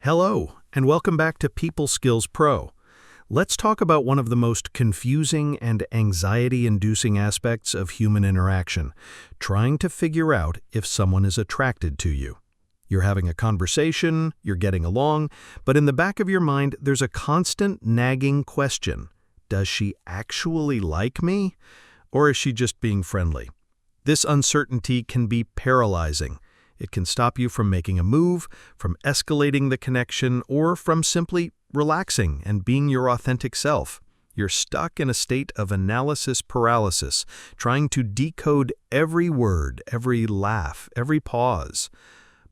Hello, and welcome back to People Skills Pro. Let's talk about one of the most confusing and anxiety-inducing aspects of human interaction, trying to figure out if someone is attracted to you. You're having a conversation, you're getting along, but in the back of your mind, there's a constant nagging question. Does she actually like me? Or is she just being friendly? This uncertainty can be paralyzing. It can stop you from making a move, from escalating the connection, or from simply relaxing and being your authentic self. You're stuck in a state of analysis paralysis, trying to decode every word, every laugh, every pause.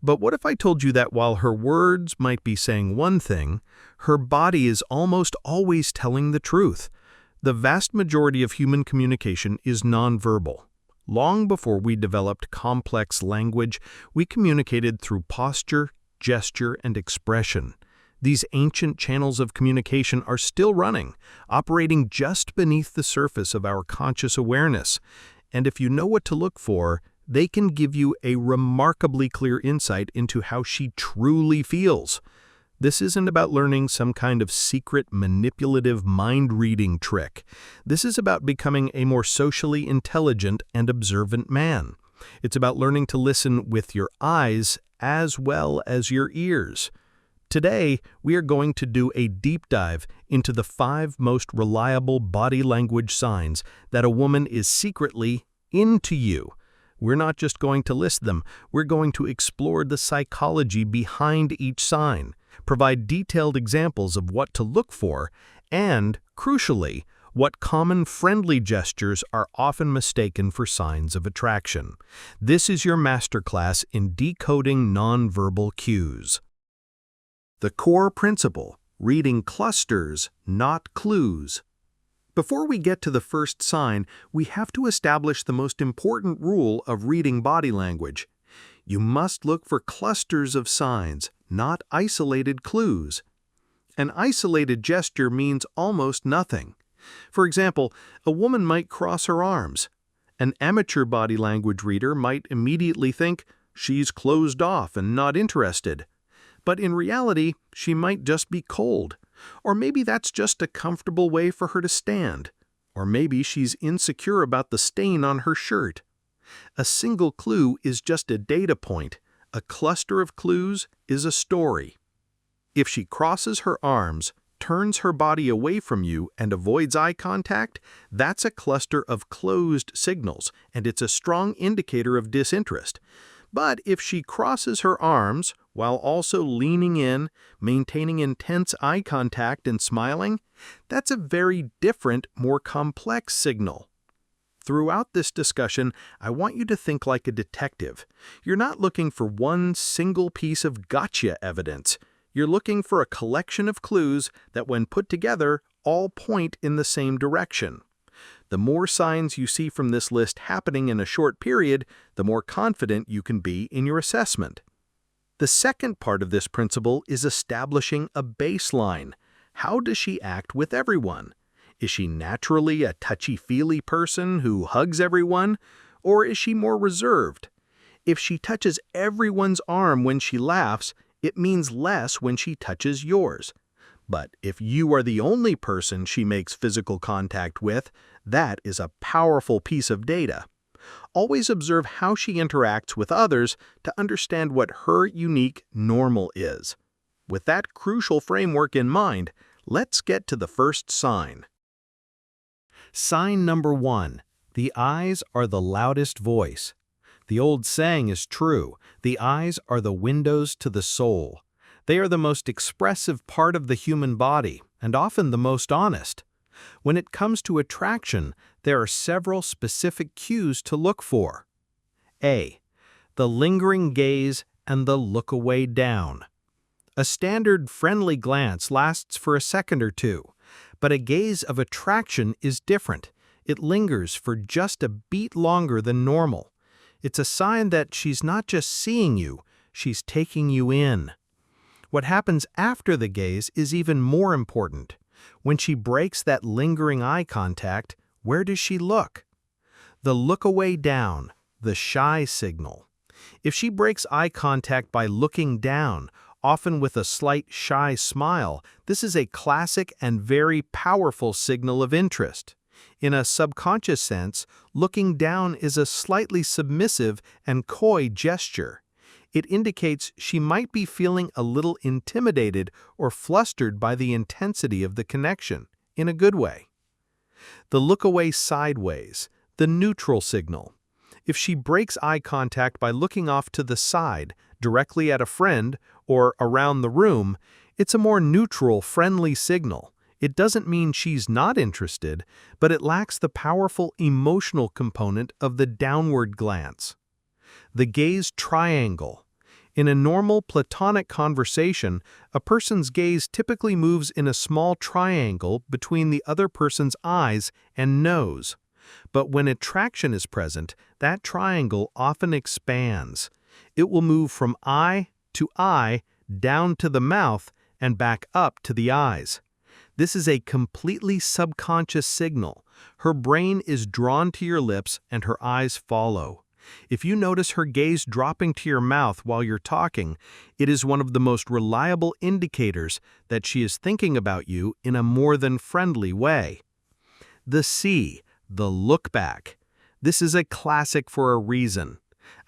But what if I told you that while her words might be saying one thing, her body is almost always telling the truth? The vast majority of human communication is nonverbal. Long before we developed complex language, we communicated through posture, gesture, and expression. These ancient channels of communication are still running, operating just beneath the surface of our conscious awareness. And if you know what to look for, they can give you a remarkably clear insight into how she truly feels. This isn't about learning some kind of secret, manipulative mind-reading trick. This is about becoming a more socially intelligent and observant man. It's about learning to listen with your eyes as well as your ears. Today, we are going to do a deep dive into the 5 most reliable body language signs that a woman is secretly into you. We're not just going to list them, we're going to explore the psychology behind each sign, provide detailed examples of what to look for, and, crucially, what common friendly gestures are often mistaken for signs of attraction. This is your masterclass in decoding nonverbal cues. The core principle: reading clusters, not clues. Before we get to the first sign, we have to establish the most important rule of reading body language. You must look for clusters of signs, not isolated clues. An isolated gesture means almost nothing. For example, a woman might cross her arms. An amateur body language reader might immediately think she's closed off and not interested. But in reality, she might just be cold. Or maybe that's just a comfortable way for her to stand. Or maybe she's insecure about the stain on her shirt. A single clue is just a data point. A cluster of clues is a story. If she crosses her arms, turns her body away from you, and avoids eye contact, that's a cluster of closed signals, and it's a strong indicator of disinterest. But if she crosses her arms while also leaning in, maintaining intense eye contact and smiling, that's a very different, more complex signal. Throughout this discussion, I want you to think like a detective. You're not looking for one single piece of gotcha evidence. You're looking for a collection of clues that, when put together, all point in the same direction. The more signs you see from this list happening in a short period, the more confident you can be in your assessment. The second part of this principle is establishing a baseline. How does she act with everyone? Is she naturally a touchy-feely person who hugs everyone, or is she more reserved? If she touches everyone's arm when she laughs, it means less when she touches yours. But if you are the only person she makes physical contact with, that is a powerful piece of data. Always observe how she interacts with others to understand what her unique normal is. With that crucial framework in mind, let's get to the first sign. Sign number 1. The eyes are the loudest voice. The old saying is true: the eyes are the windows to the soul. They are the most expressive part of the human body, and often the most honest. When it comes to attraction, there are several specific cues to look for. A. The lingering gaze and the look away down. A standard friendly glance lasts for a second or two, but a gaze of attraction is different. It lingers for just a beat longer than normal. It's a sign that she's not just seeing you, she's taking you in. What happens after the gaze is even more important. When she breaks that lingering eye contact, where does she look? The look away down, the shy signal. If she breaks eye contact by looking down, often with a slight shy smile. This is a classic and very powerful signal of interest. In a subconscious sense, looking down is a slightly submissive and coy gesture. It indicates she might be feeling a little intimidated or flustered by the intensity of the connection, in a good way. The look away sideways, the neutral signal. If she breaks eye contact by looking off to the side, directly at a friend, or around the room, it's a more neutral, friendly signal. It doesn't mean she's not interested, but it lacks the powerful emotional component of the downward glance. The gaze triangle. In a normal platonic conversation, a person's gaze typically moves in a small triangle between the other person's eyes and nose. But when attraction is present, that triangle often expands. It will move from eye to eye, down to the mouth, and back up to the eyes. This is a completely subconscious signal. Her brain is drawn to your lips and her eyes follow. If you notice her gaze dropping to your mouth while you're talking, it is one of the most reliable indicators that she is thinking about you in a more than friendly way. The C, the look back. This is a classic for a reason.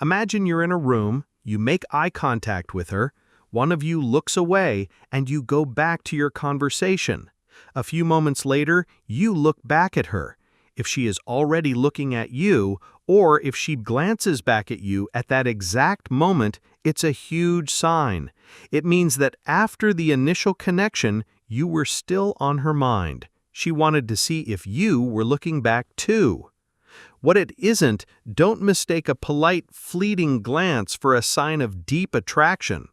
Imagine you're in a room, you make eye contact with her, one of you looks away, and you go back to your conversation. A few moments later, you look back at her. If she is already looking at you, or if she glances back at you at that exact moment, it's a huge sign. It means that after the initial connection, you were still on her mind. She wanted to see if you were looking back too. What it isn't, don't mistake a polite, fleeting glance for a sign of deep attraction.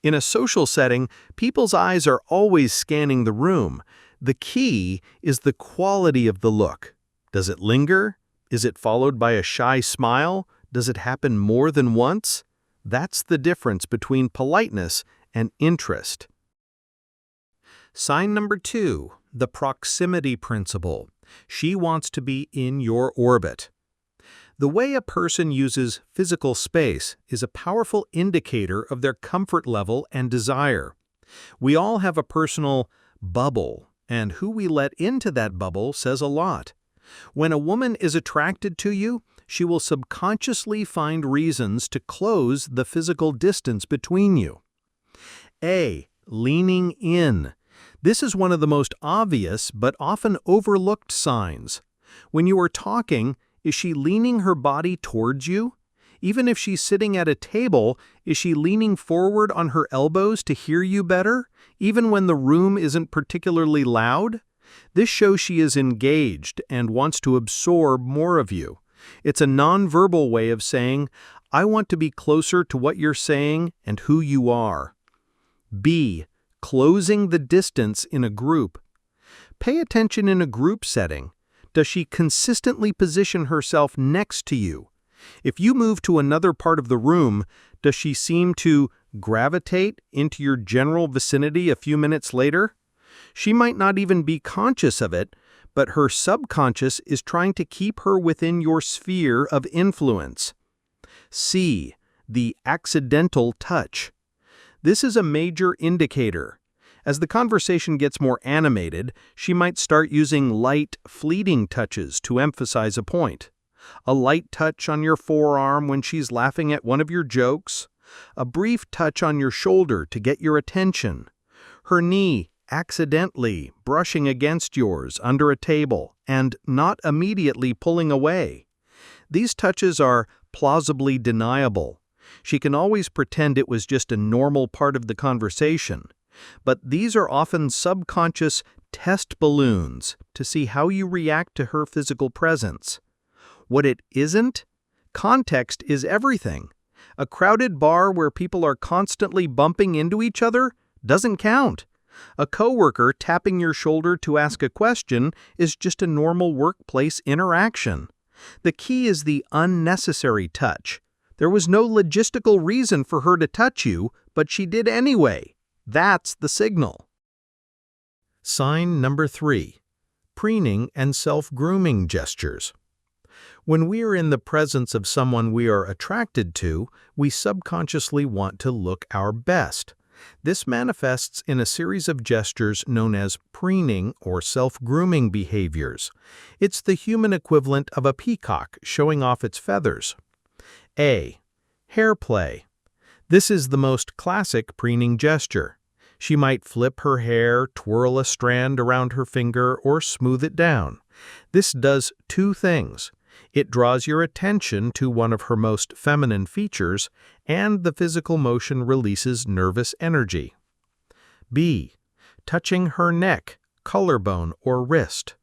In a social setting, people's eyes are always scanning the room. The key is the quality of the look. Does it linger? Is it followed by a shy smile? Does it happen more than once? That's the difference between politeness and interest. Sign number 2, the proximity principle. She wants to be in your orbit. The way a person uses physical space is a powerful indicator of their comfort level and desire. We all have a personal bubble, and who we let into that bubble says a lot. When a woman is attracted to you, she will subconsciously find reasons to close the physical distance between you. A. Leaning in. This is one of the most obvious but often overlooked signs. When you are talking, is she leaning her body towards you? Even if she's sitting at a table, is she leaning forward on her elbows to hear you better, even when the room isn't particularly loud? This shows she is engaged and wants to absorb more of you. It's a nonverbal way of saying, I want to be closer to what you're saying and who you are. B. Closing the distance in a group. Pay attention in a group setting. Does she consistently position herself next to you? If you move to another part of the room, does she seem to gravitate into your general vicinity a few minutes later? She might not even be conscious of it, but her subconscious is trying to keep her within your sphere of influence. C. The accidental touch. This is a major indicator. As the conversation gets more animated, she might start using light, fleeting touches to emphasize a point. A light touch on your forearm when she's laughing at one of your jokes. A brief touch on your shoulder to get your attention. Her knee accidentally brushing against yours under a table and not immediately pulling away. These touches are plausibly deniable. She can always pretend it was just a normal part of the conversation. But these are often subconscious test balloons to see how you react to her physical presence. What it isn't? Context is everything. A crowded bar where people are constantly bumping into each other doesn't count. A coworker tapping your shoulder to ask a question is just a normal workplace interaction. The key is the unnecessary touch. There was no logistical reason for her to touch you, but she did anyway. That's the signal. Sign number 3. Preening and self-grooming gestures. When we are in the presence of someone we are attracted to, we subconsciously want to look our best. This manifests in a series of gestures known as preening or self-grooming behaviors. It's the human equivalent of a peacock showing off its feathers. A. Hair play. This is the most classic preening gesture. She might flip her hair, twirl a strand around her finger, or smooth it down. This does two things. It draws your attention to one of her most feminine features, and the physical motion releases nervous energy. B. Touching her neck, collarbone, or wrist.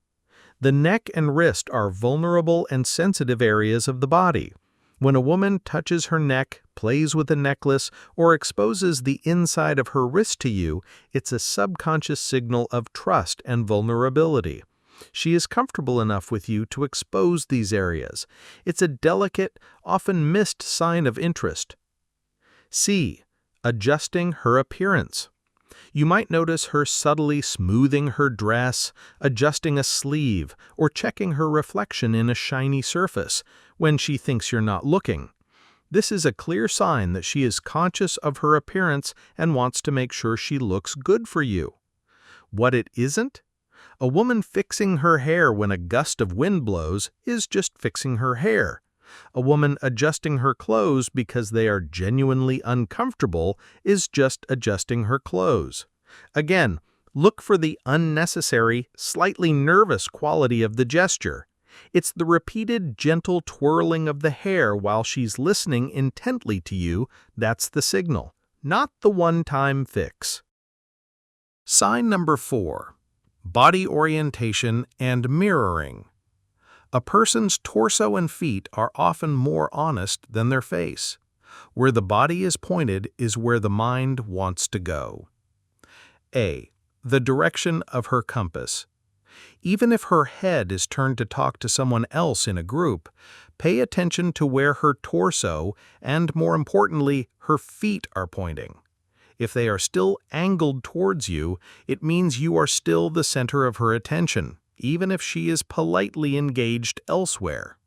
The neck and wrist are vulnerable and sensitive areas of the body. When a woman touches her neck, plays with a necklace, or exposes the inside of her wrist to you, it's a subconscious signal of trust and vulnerability. She is comfortable enough with you to expose these areas. It's a delicate, often missed sign of interest. C. Adjusting her appearance. You might notice her subtly smoothing her dress, adjusting a sleeve, or checking her reflection in a shiny surface when she thinks you're not looking. This is a clear sign that she is conscious of her appearance and wants to make sure she looks good for you. What it isn't? A woman fixing her hair when a gust of wind blows is just fixing her hair. A woman adjusting her clothes because they are genuinely uncomfortable is just adjusting her clothes. Again, look for the unnecessary, slightly nervous quality of the gesture. It's the repeated, gentle twirling of the hair while she's listening intently to you that's the signal, not the one-time fix. Sign number 4. Body orientation and mirroring. A person's torso and feet are often more honest than their face. Where the body is pointed is where the mind wants to go. A. The direction of her compass. Even if her head is turned to talk to someone else in a group, pay attention to where her torso and, more importantly, her feet are pointing. If they are still angled towards you, it means you are still the center of her attention, even if she is politely engaged elsewhere.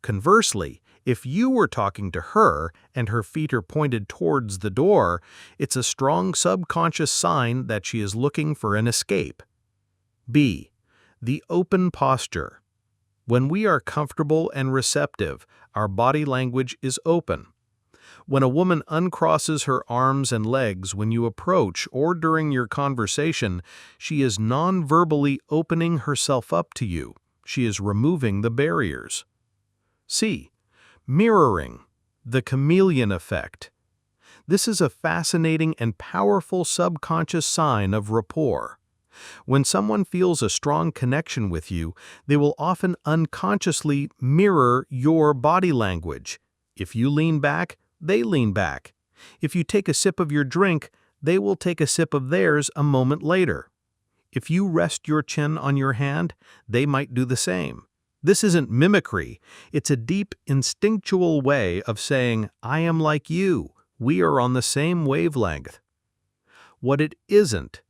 Conversely, if you were talking to her and her feet are pointed towards the door, it's a strong subconscious sign that she is looking for an escape. B. The open posture. When we are comfortable and receptive, our body language is open. When a woman uncrosses her arms and legs when you approach or during your conversation, she is non-verbally opening herself up to you. She is removing the barriers. C. Mirroring, the chameleon effect. This is a fascinating and powerful subconscious sign of rapport. When someone feels a strong connection with you, they will often unconsciously mirror your body language. If you lean back, they lean back. If you take a sip of your drink, they will take a sip of theirs a moment later. If you rest your chin on your hand, they might do the same. This isn't mimicry. It's a deep, instinctual way of saying, I am like you. We are on the same wavelength. What it isn't.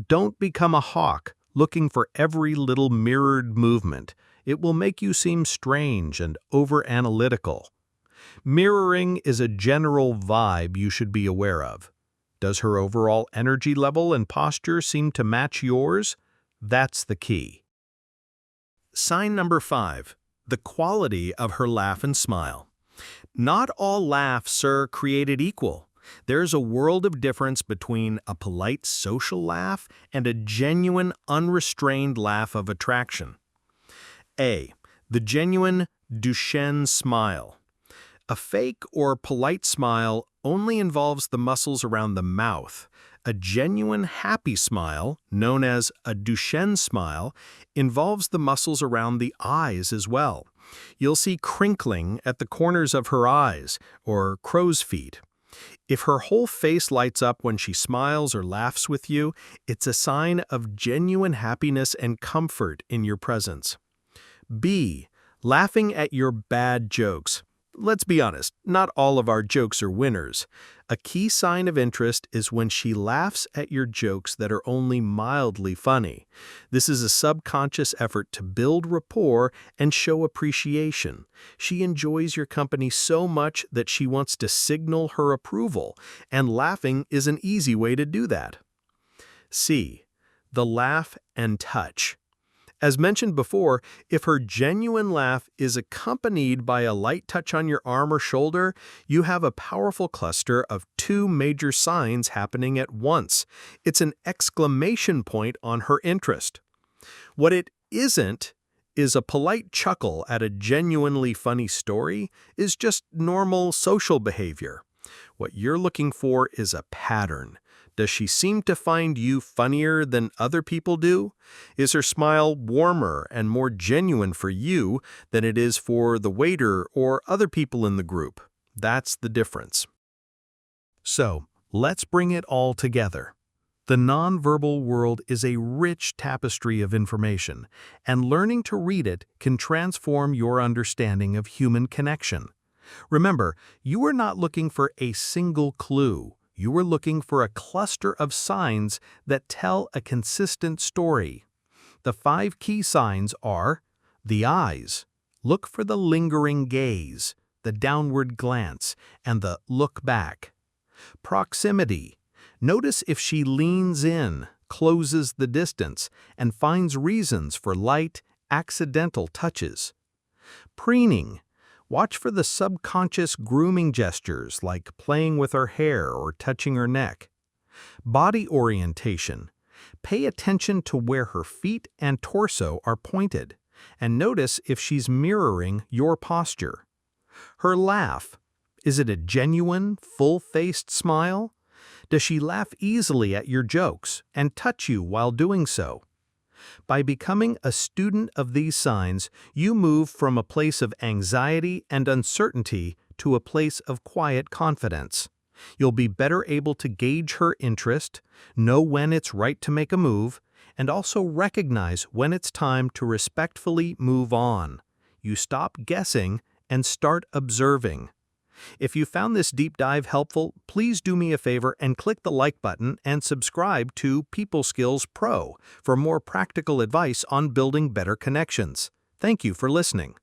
Don't become a hawk looking for every little mirrored movement. It will make you seem strange and over-analytical. Mirroring is a general vibe you should be aware of. Does her overall energy level and posture seem to match yours? That's the key. Sign number 5. The quality of her laugh and smile. Not all laughs are created equal. There's a world of difference between a polite social laugh and a genuine, unrestrained laugh of attraction. A. The genuine Duchenne smile. A fake or polite smile only involves the muscles around the mouth. A genuine happy smile, known as a Duchenne smile, involves the muscles around the eyes as well. You'll see crinkling at the corners of her eyes, or crow's feet. If her whole face lights up when she smiles or laughs with you, it's a sign of genuine happiness and comfort in your presence. B. Laughing at your bad jokes. Let's be honest, not all of our jokes are winners. A key sign of interest is when she laughs at your jokes that are only mildly funny. This is a subconscious effort to build rapport and show appreciation. She enjoys your company so much that she wants to signal her approval, and laughing is an easy way to do that. C. The laugh and touch. As mentioned before, if her genuine laugh is accompanied by a light touch on your arm or shoulder, you have a powerful cluster of two major signs happening at once. It's an exclamation point on her interest. What it isn't is a polite chuckle at a genuinely funny story is just normal social behavior. What you're looking for is a pattern. Does she seem to find you funnier than other people do? Is her smile warmer and more genuine for you than it is for the waiter or other people in the group? That's the difference. So, let's bring it all together. The nonverbal world is a rich tapestry of information, and learning to read it can transform your understanding of human connection. Remember, you are not looking for a single clue. You are looking for a cluster of signs that tell a consistent story. The 5 key signs are the eyes. Look for the lingering gaze, the downward glance, and the look back. Proximity. Notice if she leans in, closes the distance, and finds reasons for light, accidental touches. Preening. Watch for the subconscious grooming gestures like playing with her hair or touching her neck. Body orientation. Pay attention to where her feet and torso are pointed, and notice if she's mirroring your posture. Her laugh. Is it a genuine, full-faced smile? Does she laugh easily at your jokes and touch you while doing so? By becoming a student of these signs, you move from a place of anxiety and uncertainty to a place of quiet confidence. You'll be better able to gauge her interest, know when it's right to make a move, and also recognize when it's time to respectfully move on. You stop guessing and start observing. If you found this deep dive helpful, please do me a favor and click the like button and subscribe to People Skills Pro for more practical advice on building better connections. Thank you for listening.